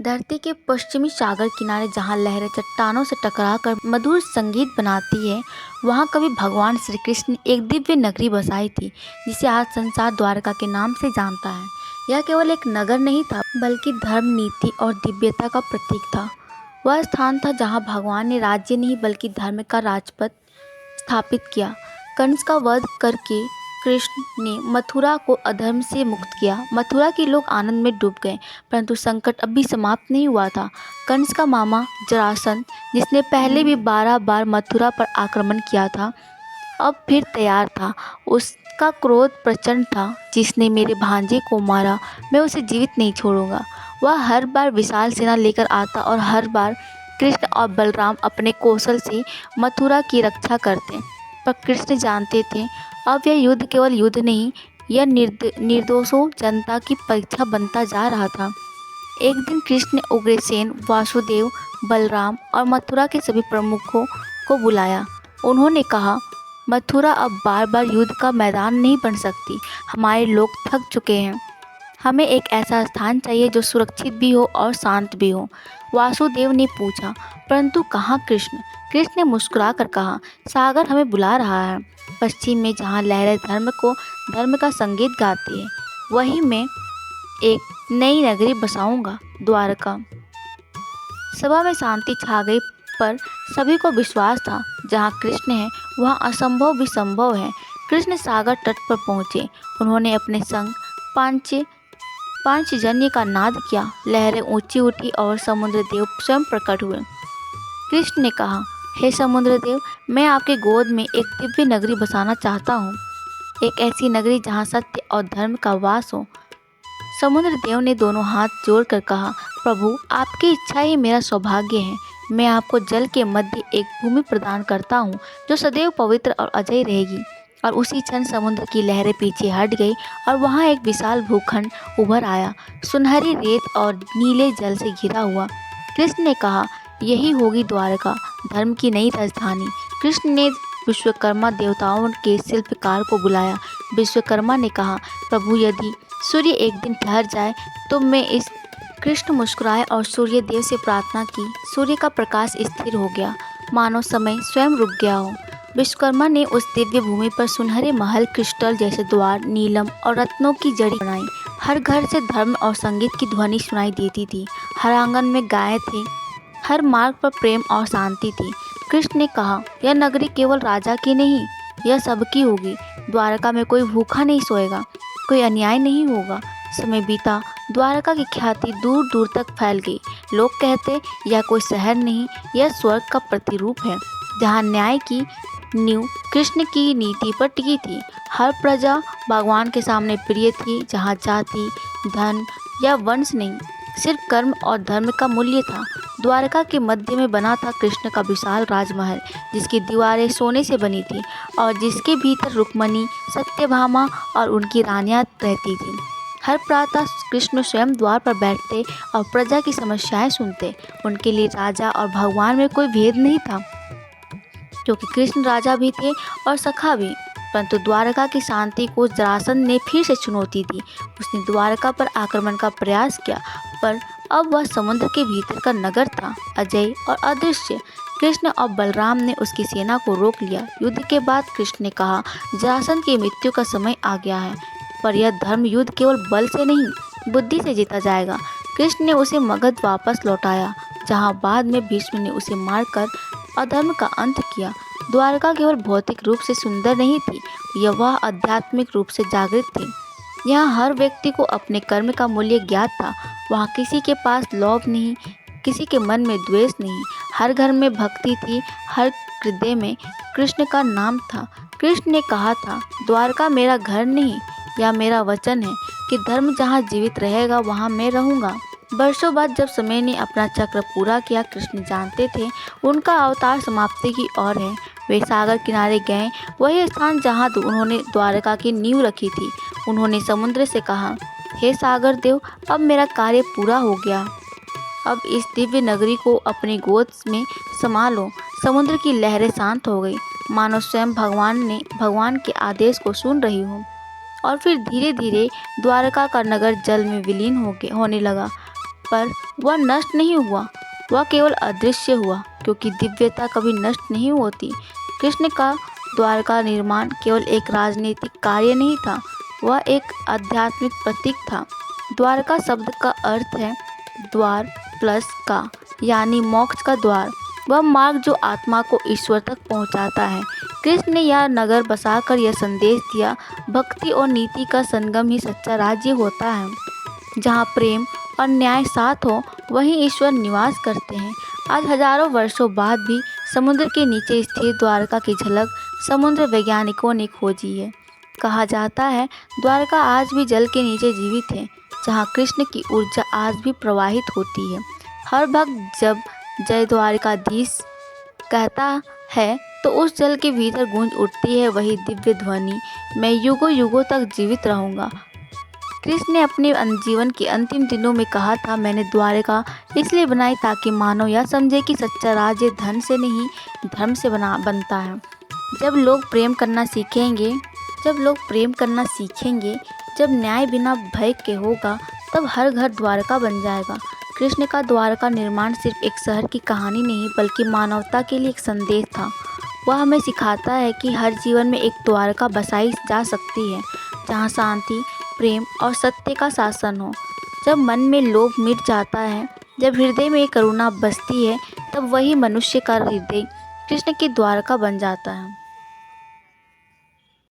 धरती के पश्चिमी सागर किनारे जहाँ लहरें चट्टानों से टकराकर मधुर संगीत बनाती है, वहाँ कभी भगवान श्री कृष्ण ने एक दिव्य नगरी बसाई थी, जिसे आज संसार द्वारका के नाम से जानता है। यह केवल एक नगर नहीं था, बल्कि धर्म, नीति और दिव्यता का प्रतीक था। वह स्थान था जहाँ भगवान ने राज्य नहीं बल्कि धर्म का राजपथ स्थापित किया। कंस का वध करके कृष्ण ने मथुरा को अधर्म से मुक्त किया। मथुरा के लोग आनंद में डूब गए, परंतु संकट अभी समाप्त नहीं हुआ था। कंस का मामा जरासंध, जिसने पहले भी 12 बार मथुरा पर आक्रमण किया था, अब फिर तैयार था। उसका क्रोध प्रचंड था। जिसने मेरे भांजे को मारा, मैं उसे जीवित नहीं छोड़ूंगा। वह हर बार विशाल सेना लेकर आता और हर बार कृष्ण और बलराम अपने कौशल से मथुरा की रक्षा करते। पर कृष्ण जानते थे, अब यह युद्ध केवल युद्ध नहीं, यह निर्दोषों जनता की परीक्षा बनता जा रहा था। एक दिन कृष्ण ने उग्रसेन, वासुदेव, बलराम और मथुरा के सभी प्रमुखों को बुलाया। उन्होंने कहा, मथुरा अब बार बार युद्ध का मैदान नहीं बन सकती। हमारे लोग थक चुके हैं। हमें एक ऐसा स्थान चाहिए जो सुरक्षित भी हो और शांत भी हो। वासुदेव ने पूछा, परंतु कहाँ कृष्ण? कृष्ण ने मुस्कुरा कर कहा, सागर हमें बुला रहा है। पश्चिम में जहाँ लहरें धर्म का संगीत गाती है, वहीं मैं एक नई नगरी बसाऊंगा, द्वारका। सभा में शांति छा गई, पर सभी को विश्वास था, जहाँ कृष्ण है वहाँ असंभव भी संभव है। कृष्ण सागर तट पर पहुँचे। उन्होंने अपने संग पांचजन्य का नाद किया। लहरें ऊंची उठी और समुद्र देव स्वयं प्रकट हुए। कृष्ण ने कहा, हे समुद्र देव, मैं आपके गोद में एक दिव्य नगरी बसाना चाहता हूँ, एक ऐसी नगरी जहाँ सत्य और धर्म का वास हो। समुद्र देव ने दोनों हाथ जोड़कर कहा, प्रभु, आपकी इच्छा ही मेरा सौभाग्य है। मैं आपको जल के मध्य एक भूमि प्रदान करता हूँ, जो सदैव पवित्र और अजय रहेगी। और उसी क्षण समुद्र की लहरें पीछे हट गई और वहाँ एक विशाल भूखंड उभर आया, सुनहरी रेत और नीले जल से घिरा हुआ। कृष्ण ने कहा, यही होगी द्वारका, धर्म की नई राजधानी। कृष्ण ने विश्वकर्मा देवताओं के शिल्पकार को बुलाया। विश्वकर्मा ने कहा, प्रभु, यदि सूर्य एक दिन ठहर जाए तो मैं इस कृष्ण मुस्कुराए और सूर्य देव से प्रार्थना की। सूर्य का प्रकाश स्थिर हो गया, मानो समय स्वयं रुक गया हो। विश्वकर्मा ने उस दिव्य भूमि पर सुनहरे महल, क्रिस्टल जैसे द्वार, नीलम और रत्नों की जड़ी बनाई। हर घर से धर्म और संगीत की ध्वनि सुनाई देती थी। हर आंगन में गाय थे, हर मार्ग पर प्रेम और शांति थी। कृष्ण ने कहा, यह नगरी केवल राजा की नहीं, यह सबकी होगी। द्वारका में कोई भूखा नहीं सोएगा, कोई अन्याय नहीं होगा। समय बीता, द्वारका की ख्याति दूर दूर तक फैल गई। लोग कहते, यह कोई शहर नहीं, यह स्वर्ग का प्रतिरूप है, जहाँ न्याय की नींव कृष्ण की नीति पर टिकी थी। हर प्रजा भगवान के सामने प्रिय थी, जहाँ जाति, धन या वंश नहीं, सिर्फ कर्म और धर्म का मूल्य था। द्वारका के मध्य में बना था कृष्ण का विशाल राजमहल, जिसकी दीवारें सोने से बनी थी और जिसके भीतर रुक्मणी, सत्यभामा और उनकी रानियां रहती थीं। हर प्रातः कृष्ण स्वयं द्वार पर बैठते और प्रजा की समस्याएं सुनते। उनके लिए राजा और भगवान में कोई भेद नहीं था, क्योंकि कृष्ण राजा भी थे और सखा भी। परंतु द्वारका की शांति को जरासंध ने फिर से चुनौती दी। उसने द्वारका पर आक्रमण का प्रयास किया, पर अब वह समुद्र के भीतर का नगर था, अजय और अदृश्य। कृष्ण और बलराम ने उसकी सेना को रोक लिया। युद्ध के बाद कृष्ण ने कहा, जरासंध की मृत्यु का समय आ गया है, पर यह धर्म युद्ध केवल बल से नहीं, बुद्धि से जीता जाएगा। कृष्ण ने उसे मगध वापस लौटाया, जहाँ बाद में भीष्म ने उसे मारकर अधर्म का अंत किया। द्वारका केवल भौतिक रूप से सुंदर नहीं थी, वह आध्यात्मिक रूप से जागृत थी। यहाँ हर व्यक्ति को अपने कर्म का मूल्य ज्ञात था। वहाँ किसी के पास लोभ नहीं, किसी के मन में द्वेष नहीं। हर घर में भक्ति थी, हर हृदय में कृष्ण का नाम था। कृष्ण ने कहा था, द्वारका मेरा घर नहीं, यह मेरा वचन है कि धर्म जहाँ जीवित रहेगा वहाँ मैं रहूँगा। वर्षों बाद जब समय ने अपना चक्र पूरा किया, कृष्ण जानते थे उनका अवतार समाप्ति की ओर है। वे सागर किनारे गए, वही स्थान जहाँ उन्होंने द्वारका की नींव रखी थी। उन्होंने समुद्र से कहा, हे सागर देव, अब मेरा कार्य पूरा हो गया। अब इस दिव्य नगरी को अपनी गोद में समा लो। समुद्र की लहरें शांत हो गई, मानो स्वयं भगवान के आदेश को सुन रही हो। और फिर धीरे धीरे द्वारका का नगर जल में विलीन होने लगा। पर वह नष्ट नहीं हुआ, वह केवल अदृश्य हुआ, क्योंकि दिव्यता कभी नष्ट नहीं होती। कृष्ण का द्वारका निर्माण केवल एक राजनीतिक कार्य नहीं था, वह एक आध्यात्मिक प्रतीक था। द्वारका शब्द का अर्थ है द्वार प्लस का, यानी मोक्ष का द्वार, वह मार्ग जो आत्मा को ईश्वर तक पहुंचाता है। कृष्ण ने यह नगर बसाकर यह संदेश दिया, भक्ति और नीति का संगम ही सच्चा राज्य होता है। जहाँ प्रेम और न्याय साथ हो, वहीं ईश्वर निवास करते हैं। आज हजारों वर्षों बाद भी समुद्र के नीचे स्थित द्वारका की झलक समुद्र वैज्ञानिकों ने खोजी है। कहा जाता है द्वारका आज भी जल के नीचे जीवित है, जहाँ कृष्ण की ऊर्जा आज भी प्रवाहित होती है। हर भक्त जब जय द्वारकाधीश कहता है तो उस जल के भीतर गूंज उठती है वही दिव्य ध्वनि, मैं युगों युगों तक जीवित रहूँगा। कृष्ण ने अपने जीवन के अंतिम दिनों में कहा था, मैंने द्वारका इसलिए बनाई ताकि मानव यह समझे कि सच्चा राज्य धन से नहीं, धर्म से बनता है। जब लोग प्रेम करना सीखेंगे, जब न्याय बिना भय के होगा, तब हर घर द्वारका बन जाएगा। कृष्ण का द्वारका निर्माण सिर्फ एक शहर की कहानी नहीं, बल्कि मानवता के लिए एक संदेश था। वह हमें सिखाता है कि हर जीवन में एक द्वारका बसाई जा सकती है, जहाँ शांति, प्रेम और सत्य का शासन हो। जब मन में लोभ मिट जाता है, जब हृदय में करुणा बसती है, तब वही मनुष्य का हृदय कृष्ण की द्वारका बन जाता है।